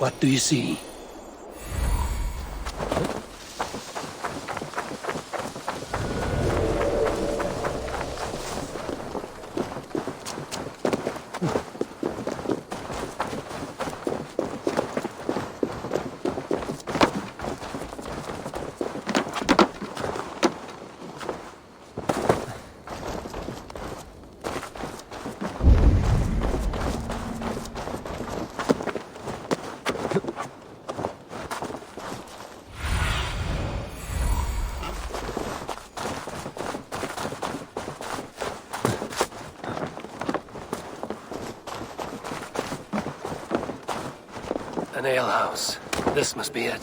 What do you see? An alehouse. This must be it.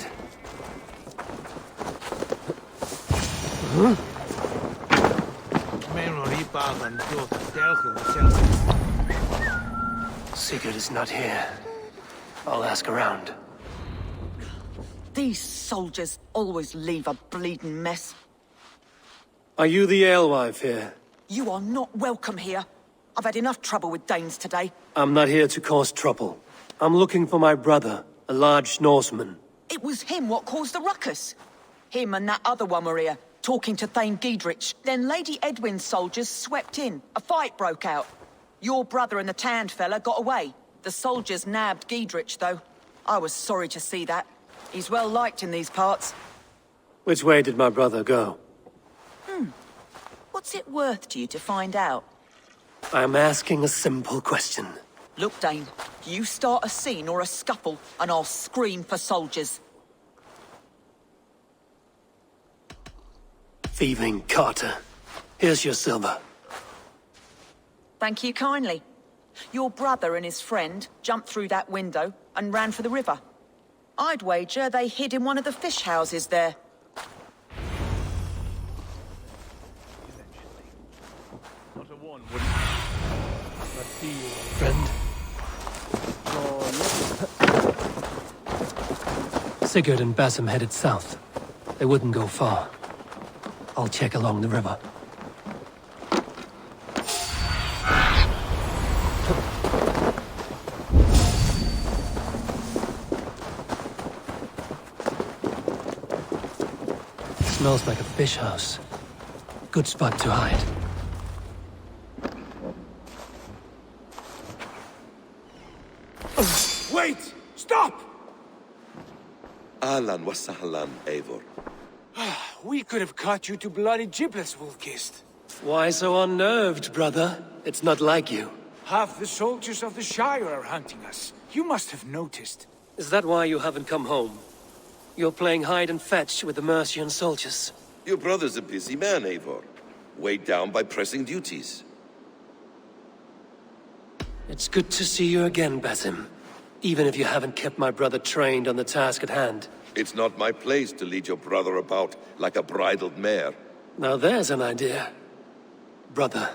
Sigurd is not here. I'll ask around. These soldiers always leave a bleeding mess. Are you the alewife here? You are not welcome here. I've had enough trouble with Danes today. I'm not here to cause trouble. I'm looking for my brother, a large Norseman. It was him what caused the ruckus. Him and that other one were here, talking to Thane Giedrich. Then Lady Edwin's soldiers swept in. A fight broke out. Your brother and the tanned fella got away. The soldiers nabbed Giedrich, though. I was sorry to see that. He's well liked in these parts. Which way did my brother go? What's it worth to you to find out? I'm asking a simple question. Look, Dane, you start a scene or a scuffle, and I'll scream for soldiers. Thieving Carter. Here's your silver. Thank you kindly. Your brother and his friend jumped through that window and ran for the river. I'd wager they hid in one of the fish houses there. Not a one wouldn't. Let's see you, Friend? Sigurd and Basim headed south. They wouldn't go far. I'll check along the river. Smells like a fish house. Good spot to hide. Wait! Stop! Ahlan wa sahlan, Eivor. We could have cut you to bloody giblets, Wolf-kissed. Why so unnerved, brother? It's not like you. Half the soldiers of the Shire are hunting us. You must have noticed. Is that why you haven't come home? You're playing hide and fetch with the Mercian soldiers. Your brother's a busy man, Eivor. Weighed down by pressing duties. It's good to see you again, Basim. Even if you haven't kept my brother trained on the task at hand. It's not my place to lead your brother about like a bridled mare. Now there's an idea. Brother,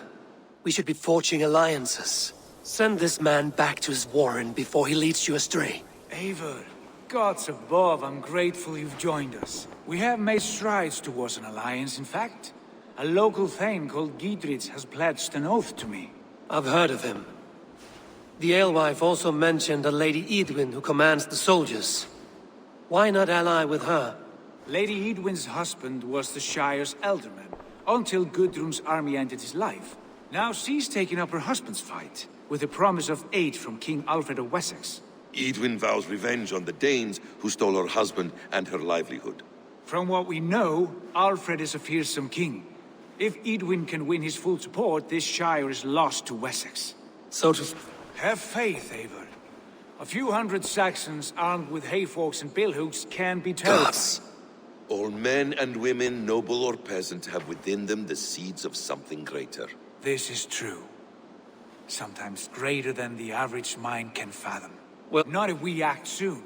we should be forging alliances. Send this man back to his warren before he leads you astray. Eivor, gods above, I'm grateful you've joined us. We have made strides towards an alliance, in fact. A local thane called Giedrich has pledged an oath to me. I've heard of him. The alewife also mentioned a Lady Edwin who commands the soldiers. Why not ally with her? Lady Edwin's husband was the Shire's elderman, until Gudrun's army ended his life. Now she's taking up her husband's fight, with a promise of aid from King Alfred of Wessex. Edwin vows revenge on the Danes who stole her husband and her livelihood. From what we know, Alfred is a fearsome king. If Edwin can win his full support, this Shire is lost to Wessex. So to... Have faith, Eivor. A few hundred Saxons armed with hayforks and billhooks can be terrifying. Gods! All men and women, noble or peasant, have within them the seeds of something greater. This is true. Sometimes greater than the average mind can fathom. Well... Not if we act soon.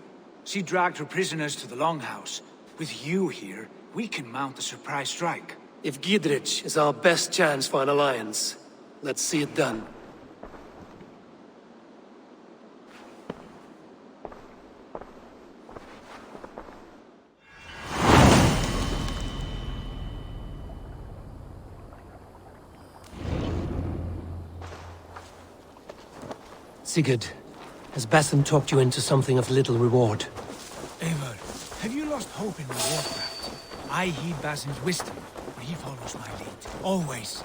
She dragged her prisoners to the Longhouse. With you here, we can mount a surprise strike. If Giedrich is our best chance for an alliance, let's see it done. Sigurd, Has Basim talked you into something of little reward? Eivor, have you lost hope in my warcraft? I heed Basim's wisdom, but he follows my lead. Always.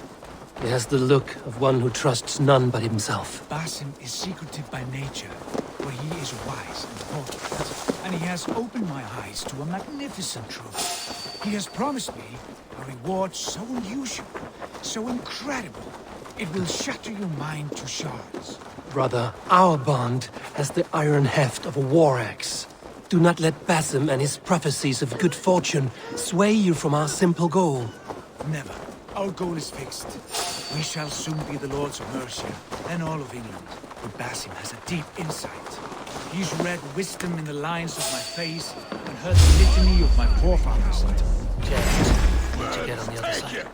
He has the look of one who trusts none but himself. Basim is secretive by nature, but he is wise and important. And he has opened my eyes to a magnificent truth. He has promised me a reward so unusual, so incredible, it will shatter your mind to shards. Brother, our bond has the iron heft of a war axe. Do not let Basim and his prophecies of good fortune sway you from our simple goal. Never. Our goal is fixed. We shall soon be the lords of Mercia, and all of England. But Basim has a deep insight. He's read wisdom in the lines of my face, and heard the litany of my forefathers. James, need to get on the other side.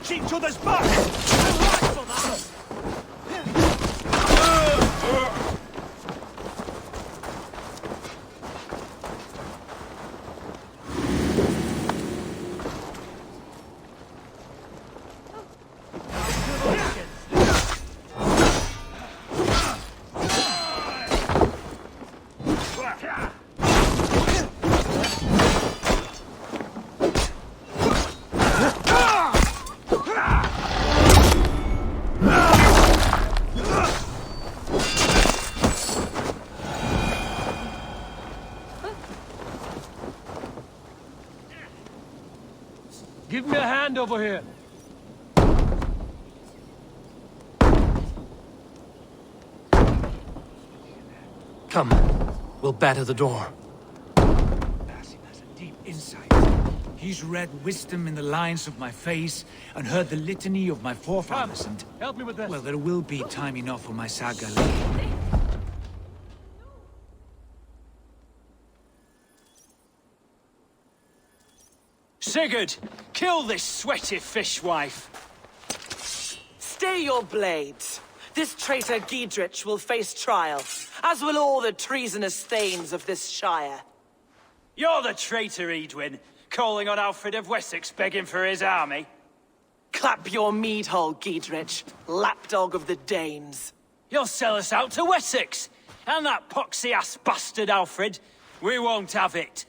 Each other's back! Give me a hand over here. Come, we'll batter the door. Basim has a deep insight. He's read wisdom in the lines of my face, and heard the litany of my forefathers, and... Help me with this. Well, there will be time enough for my saga later. Sigurd, kill this sweaty fishwife. Stay your blades. This traitor Giedrich will face trial, as will all the treasonous thanes of this shire. You're the traitor, Edwin, calling on Alfred of Wessex begging for his army. Clap your mead hole, Giedrich, lapdog of the Danes. You'll sell us out to Wessex, and that poxy-ass bastard Alfred. We won't have it.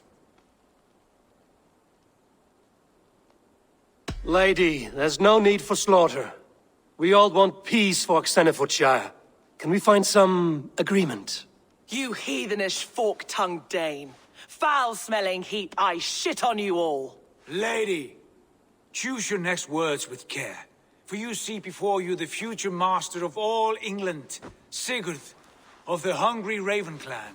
Lady, there's no need for slaughter. We all want peace for Xenofordshire. Can we find some agreement? You heathenish fork-tongued Dane. Foul-smelling heap, I shit on you all. Lady, choose your next words with care. For you see before you the future master of all England, Sigurd, of the hungry Raven clan.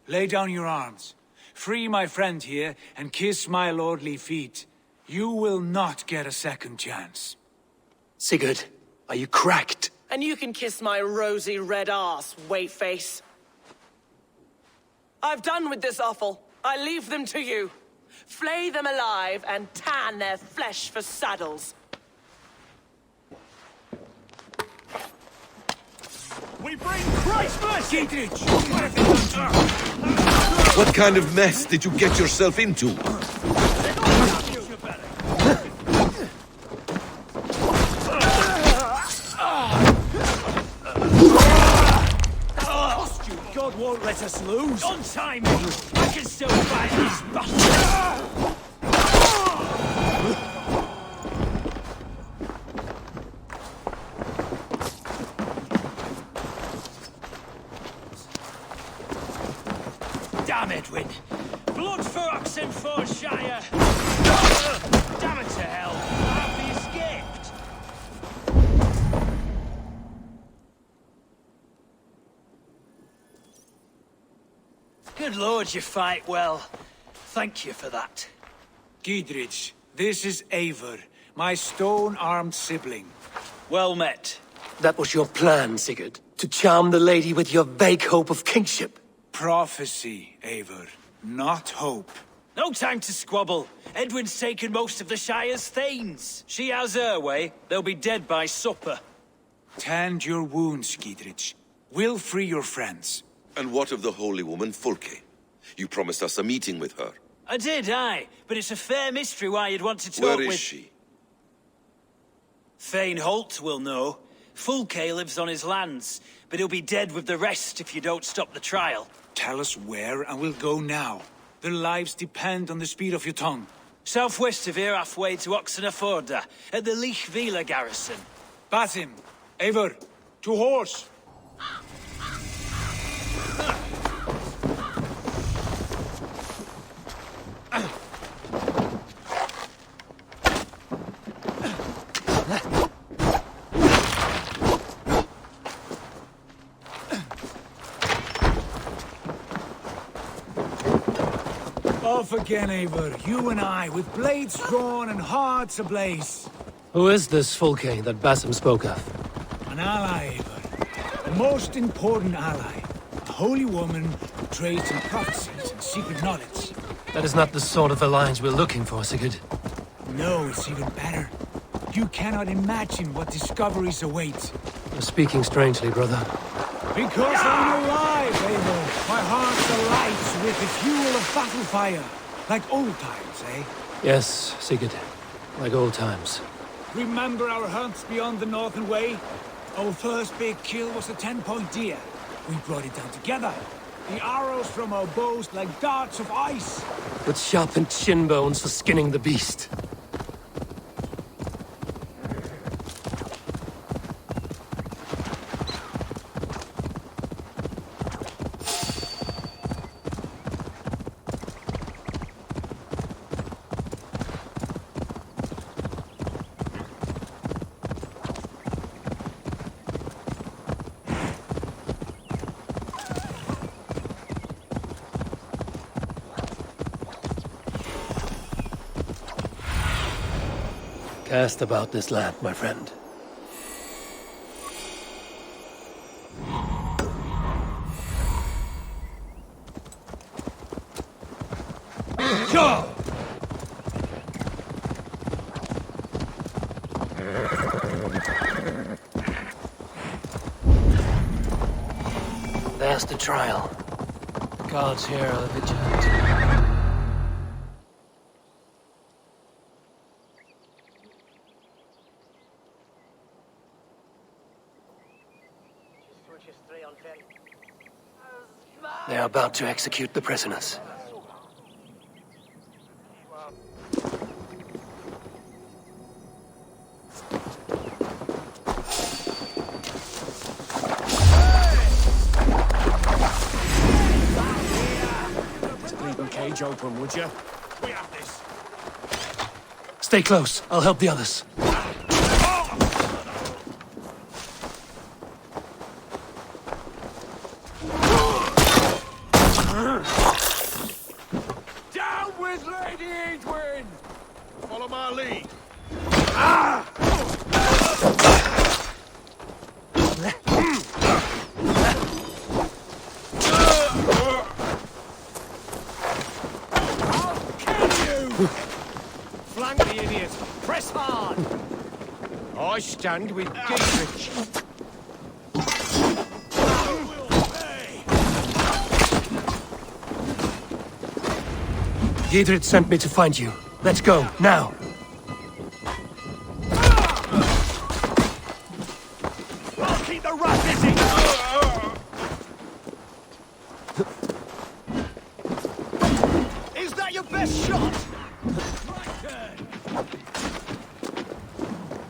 Lay down your arms. Free my friend here, and kiss my lordly feet. You will not get a second chance. Sigurd, are you cracked? And you can kiss my rosy red arse, wayface. I've done with this offal. I leave them to you. Flay them alive and tan their flesh for saddles. We bring Christmas! Giedrich, what have they done to you? What kind of mess did you get yourself into? God won't let us lose. Untie me! I can still fight these bastards! Damn Edwin! Blood for Oxenfordshire! Damn it to hell! I'll be escaped! Good lord, you fight well. Thank you for that. Giedrich, this is Eivor, my stone-armed sibling. Well met. That was your plan, Sigurd. To charm the lady with your vague hope of kingship. Prophecy, Eivor, not hope. No time to squabble. Edwin's taken most of the Shire's thanes. She has her way. They'll be dead by supper. Tend your wounds, Giedrich. We'll free your friends. And what of the holy woman Fulke? You promised us a meeting with her. I did, aye. But it's a fair mystery why you'd want to talk Where with... is she? Thane Holt will know. Fulke lives on his lands, but he'll be dead with the rest if you don't stop the trial. Tell us where, and we'll go now. Their lives depend on the speed of your tongue. Southwest of here, halfway to Oxenaforda, at the Lichvila garrison. Basim, Eivor, to horse! Off again, Eivor. You and I, with blades drawn and hearts ablaze. Who is this Fulke that Basim spoke of? An ally, Eivor. A most important ally. A holy woman who trades in prophecies and secret knowledge. That is not the sort of alliance we're looking for, Sigurd. No, it's even better. You cannot imagine what discoveries await. You're speaking strangely, brother. Because I'm alive, Eivor. My heart's alight with the fuel of battle fire. Like old times, eh? Yes, Sigurd. Like old times. Remember our hunts beyond the Northern Way? Our first big kill was a 10-point deer. We brought it down together. The arrows from our bows like darts of ice. With sharpened shin bones for skinning the beast. Cast about this land, my friend. There's the trial. The guards here are vigilant. They are about to execute the prisoners. Leave the cage open, would you? We have this. Stay close. I'll help the others. Down with Lady Eidwin! Follow my lead. I'll kill you! Flank the idiot! Press hard! I stand with Giedrich. Giedrich sent me to find you. Let's go, now! I'll keep the rat busy! Is that your best shot? My turn!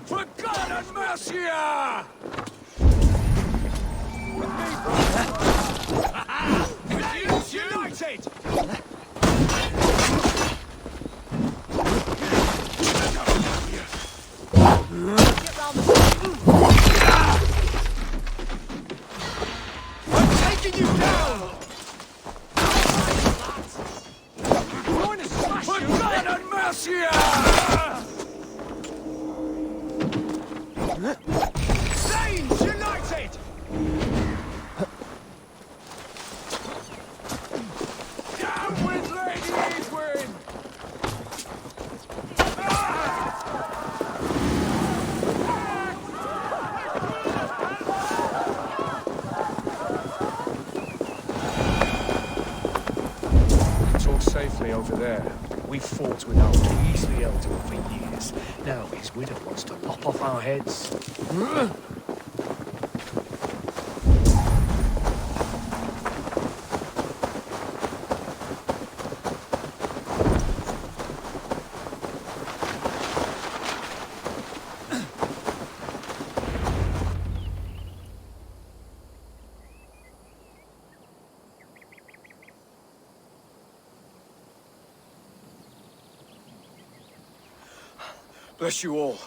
For God and mercy! With me, brother! With you united! I'm taking you down! I'm going to smash you! For God and mercy! Saints united! Down with Lady Eidwin! safely over there. We fought without easily held him for years. Now his widow wants to lop off our heads. Bless you all.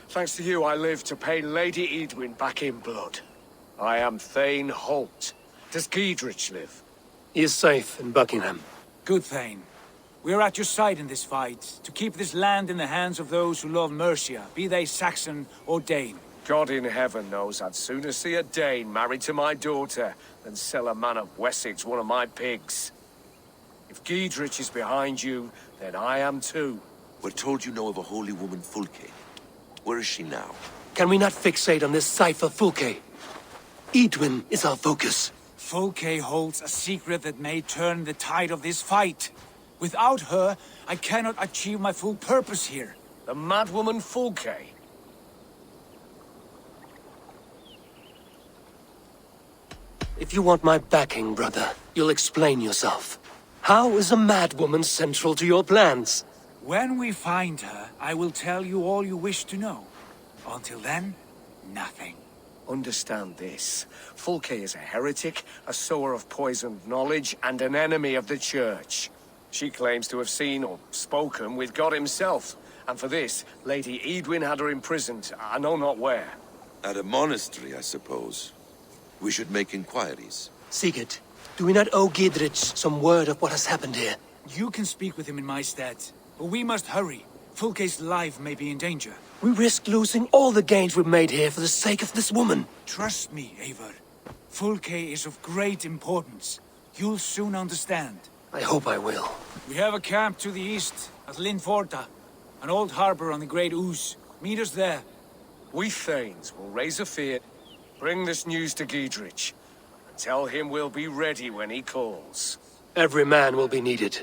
Thanks to you, I live to pay Lady Edwin back in blood. I am Thane Holt. Does Giedrich live? He is safe in Buckingham. Good Thane. We are at your side in this fight, to keep this land in the hands of those who love Mercia, be they Saxon or Dane. God in heaven knows I'd sooner see a Dane married to my daughter than sell a man of Wessex one of my pigs. If Giedrich is behind you, then I am too. We're told you know of a holy woman, Fulke. Where is she now? Can we not fixate on this cipher, Fulke? Edwin is our focus. Fulke holds a secret that may turn the tide of this fight. Without her, I cannot achieve my full purpose here. The madwoman Fulke? If you want my backing, brother, you'll explain yourself. How is a madwoman central to your plans? When we find her, I will tell you all you wish to know. Until then, nothing. Understand this. Fulke is a heretic, a sower of poisoned knowledge, and an enemy of the Church. She claims to have seen or spoken with God himself. And for this, Lady Edwin had her imprisoned, I know not where. At a monastery, I suppose. We should make inquiries. Sigurd, do we not owe Giedrich some word of what has happened here? You can speak with him in my stead. But we must hurry. Fulke's life may be in danger. We risk losing all the gains we've made here for the sake of this woman. Trust me, Eivor. Fulke is of great importance. You'll soon understand. I hope I will. We have a camp to the east, at Linforta. An old harbor on the Great Ouse. Meet us there. We Thanes will raise a fear, bring this news to Giedrich, and tell him we'll be ready when he calls. Every man will be needed.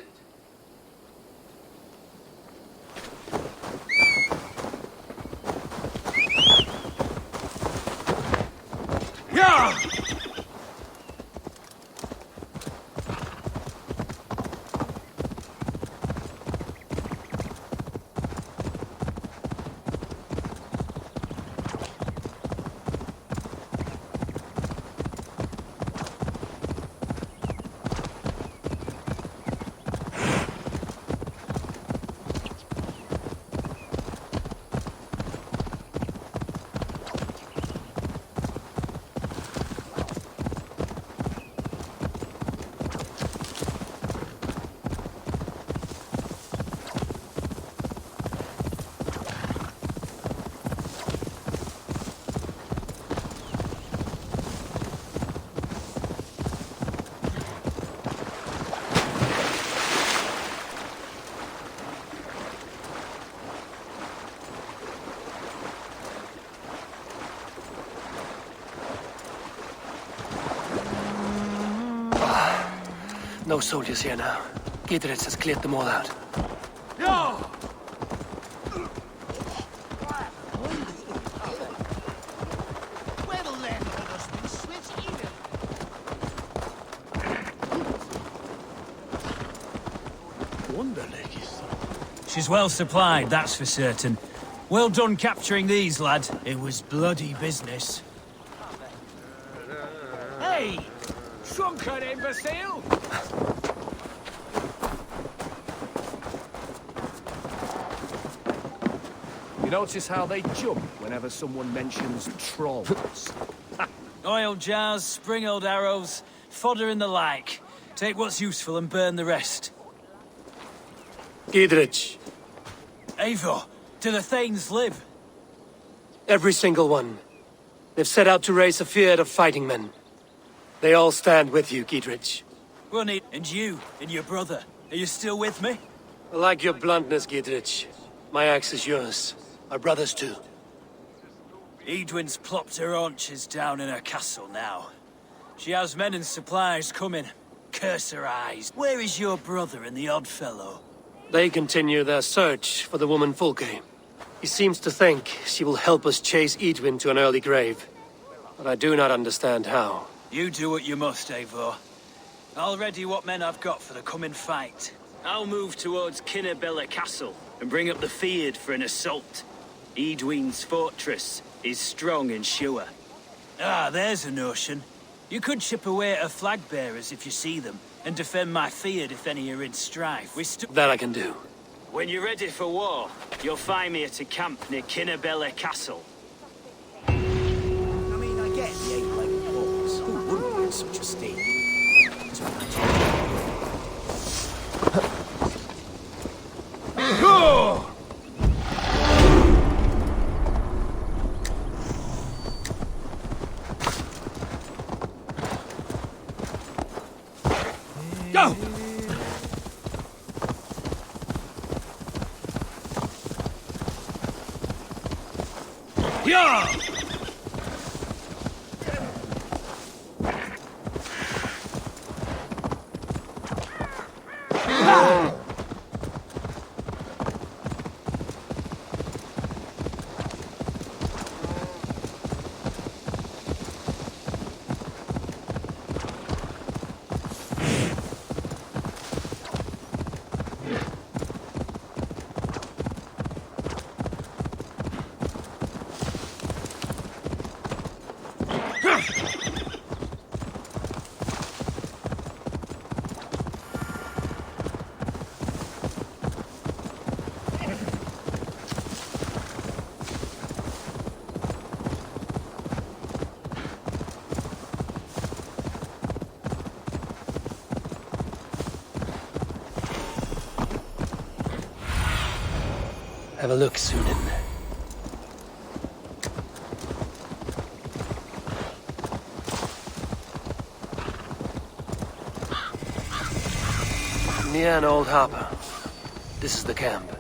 No soldiers here now. Giedrich has cleared them all out. She's well supplied, that's for certain. Well done capturing these, lad. It was bloody business. Hey! Shrunken imbecile! You notice how they jump whenever someone mentions trolls? Oil jars, spring-old arrows, fodder and the like. Take what's useful and burn the rest. Giedrich. Eivor, do the Thanes live? Every single one. They've set out to raise a fear of fighting men. They all stand with you, Giedrich. Ronnie, and you, and your brother. Are you still with me? I like your bluntness, Giedrich. My axe is yours. My brother's too. Edwin's plopped her haunches down in her castle now. She has men and supplies coming. Curse her eyes. Where is your brother and the odd fellow? They continue their search for the woman Fulke. He seems to think she will help us chase Eidwin to an early grave. But I do not understand how. You do what you must, Eivor. I'll ready what men I've got for the coming fight. I'll move towards Kinnabella Castle and bring up the Fyrd for an assault. Eidwin's fortress is strong and sure. Ah, there's a notion. You could chip away at her flag bearers if you see them, and defend my Fyrd if any are in strife. That I can do. When you're ready for war, you'll find me at a camp near Kinnabella Castle. I mean, I get the eight-legged horse. Who wouldn't be in such a state? Go! Yeah! Have a look, Sunan. Near an old harbor. This is the camp.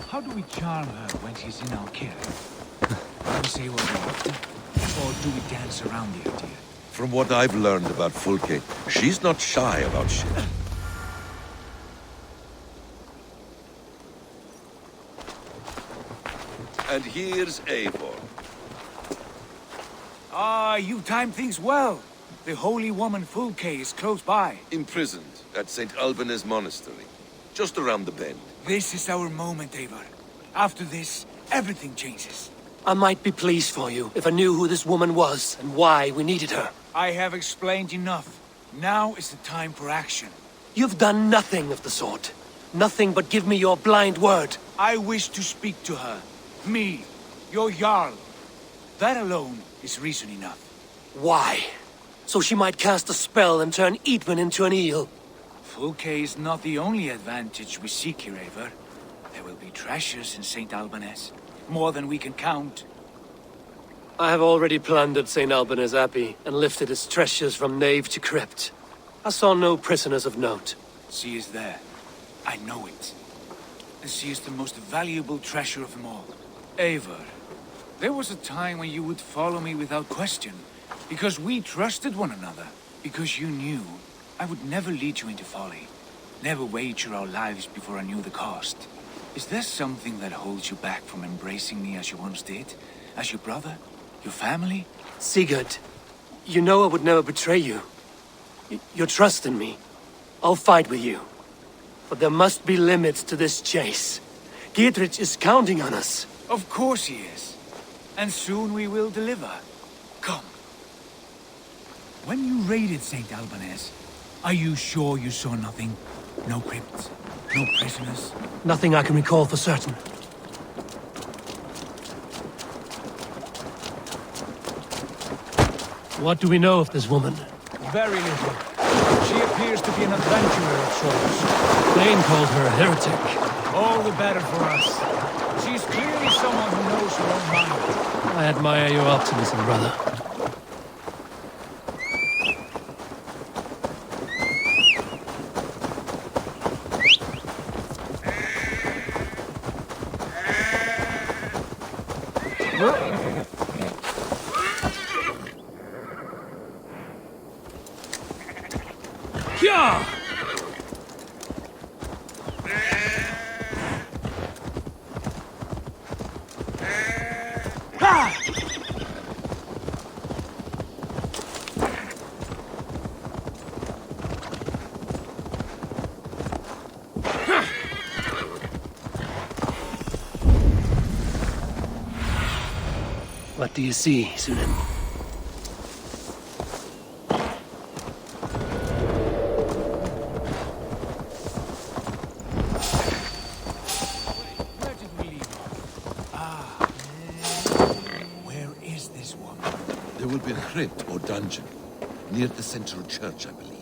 How do we charm her when she's in our care? Do we say what we want to? Or do we dance around the idea? From what I've learned about Fulke, she's not shy about shit. And here's Eivor. Ah, you timed things well. The holy woman Fulke is close by. Imprisoned at St. Alban's monastery, just around the bend. This is our moment, Eivor. After this, everything changes. I might be pleased for you if I knew who this woman was and why we needed her. I have explained enough. Now is the time for action. You've done nothing of the sort. Nothing but give me your blind word. I wish to speak to her. Me, your Jarl. That alone is reason enough. Why? So she might cast a spell and turn Eidwin into an eel. Fulke is not the only advantage we seek here, Eivor. There will be treasures in St. Alban's. More than we can count. I have already plundered St. Alban's Abbey and lifted its treasures from nave to crypt. I saw no prisoners of note. She is there. I know it. And she is the most valuable treasure of them all. Eivor, there was a time when you would follow me without question. Because we trusted one another. Because you knew I would never lead you into folly. Never wager our lives before I knew the cost. Is there something that holds you back from embracing me as you once did? As your brother? Your family? Sigurd, you know I would never betray you. You're trusting me. I'll fight with you. But there must be limits to this chase. Giedrich is counting on us. Of course he is. And soon we will deliver. Come. When you raided St. Alban's, are you sure you saw nothing? No crypts? No prisoners? Nothing I can recall for certain. What do we know of this woman? Very little. She appears to be an adventurer of sorts. Thane called her a heretic. All the better for us. She's clearly someone who knows her own mind. I admire your optimism, brother. Yeah! What do you see, Sunan? Where is this woman? There will be a crypt or dungeon near the central church, I believe.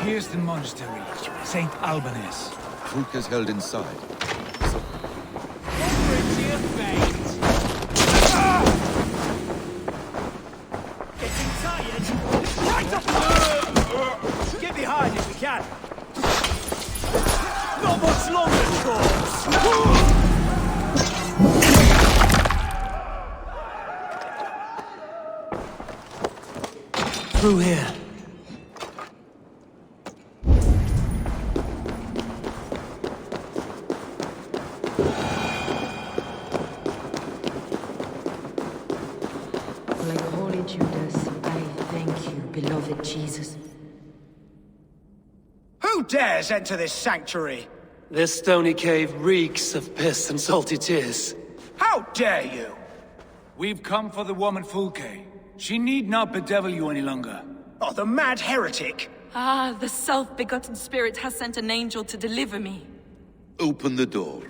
Here's the monastery, St. Albanus. Fulk is held inside. Getting tired? Right up! Get behind if we can. Not much longer, Corpse. Through here. Like Holy Judas, I thank you, beloved Jesus. Who dares enter this sanctuary? This stony cave reeks of piss and salty tears. How dare you? We've come for the woman Fulke. She need not bedevil you any longer. Oh, the mad heretic! Ah, the self-begotten spirit has sent an angel to deliver me. Open the door.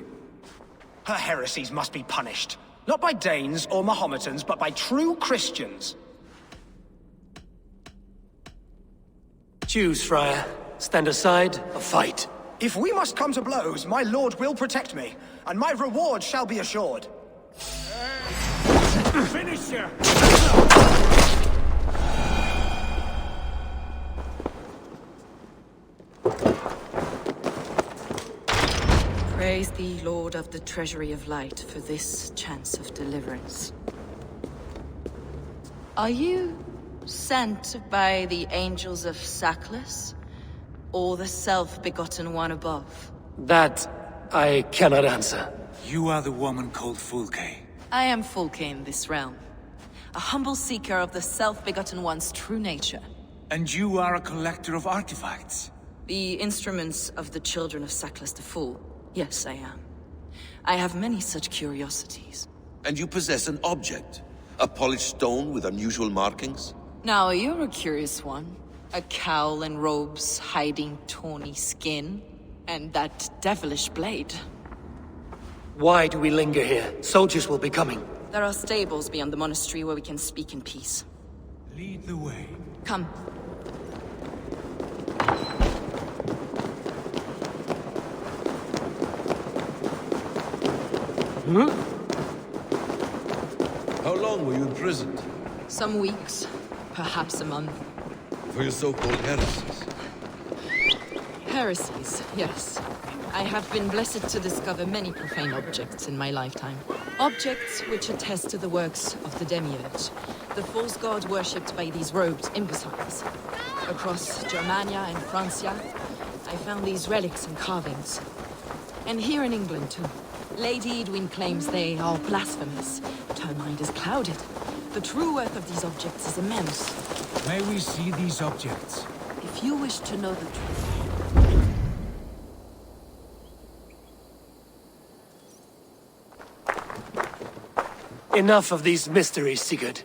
Her heresies must be punished. Not by Danes or Mahometans, but by true Christians. Choose, Friar. Stand aside or fight. If we must come to blows, my lord will protect me, and my reward shall be assured. Finish her! Praise thee, Lord of the Treasury of Light, for this chance of deliverance. Are you sent by the angels of Sackless, or the self-begotten one above? That I cannot answer. You are the woman called Fulke. I am Fulke in this realm, a humble seeker of the self-begotten one's true nature. And you are a collector of artifacts. The instruments of the children of Sackless the Fool. Yes, I am. I have many such curiosities. And you possess an object? A polished stone with unusual markings? Now, you're a curious one. A cowl and robes hiding tawny skin. And that devilish blade. Why do we linger here? Soldiers will be coming. There are stables beyond the monastery where we can speak in peace. Lead the way. Come. Huh? How long were you imprisoned? Some weeks, perhaps a month. For your so-called heresies? Heresies, yes. I have been blessed to discover many profane objects in my lifetime. Objects which attest to the works of the Demiurge, the false god worshipped by these robed imbeciles. Across Germania and Francia, I found these relics and carvings. And here in England, too. Lady Edwin claims they are blasphemous, but her mind is clouded. The true worth of these objects is immense. May we see these objects? If you wish to know the truth... Enough of these mysteries, Sigurd.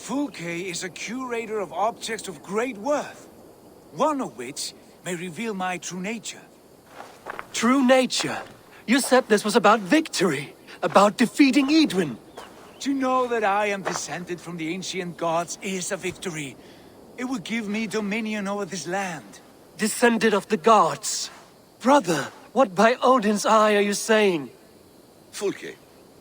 Fulke is a curator of objects of great worth, one of which may reveal my true nature. True nature? You said this was about victory, about defeating Eidwin. To know that I am descended from the ancient gods is a victory. It will give me dominion over this land. Descended of the gods. Brother, what by Odin's eye are you saying? Fulke,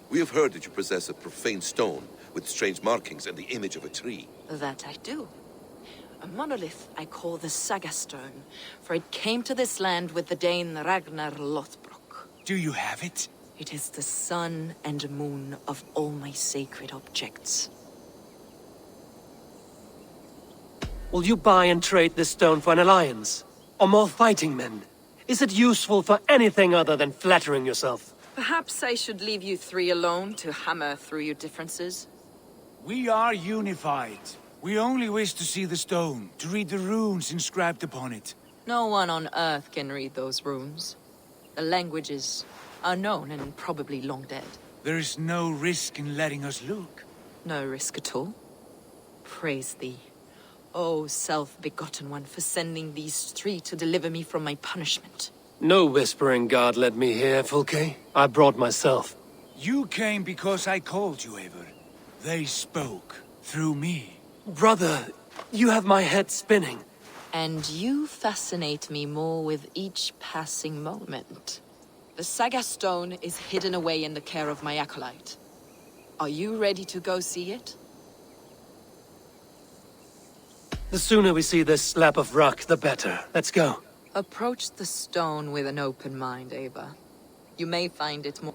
we have heard that you possess a profane stone with strange markings and the image of a tree. That I do. A monolith I call the Saga Stone, for it came to this land with the Dane Ragnar Lothbrok. Do you have it? It is the sun and moon of all my sacred objects. Will you buy and trade this stone for an alliance? Or more fighting men? Is it useful for anything other than flattering yourself? Perhaps I should leave you three alone to hammer through your differences? We are unified. We only wish to see the stone, to read the runes inscribed upon it. No one on Earth can read those runes. The languages are known and probably long dead. There is no risk in letting us look. No risk at all. Praise thee, O self-begotten one, for sending these three to deliver me from my punishment. No whispering god led me here, Fulke. I brought myself. You came because I called you, Eivor. They spoke through me. Brother, you have my head spinning. And you fascinate me more with each passing moment. The Saga Stone is hidden away in the care of my acolyte. Are you ready to go see it? The sooner we see this slab of rock, the better. Let's go. Approach the stone with an open mind, Eivor. You may find it more...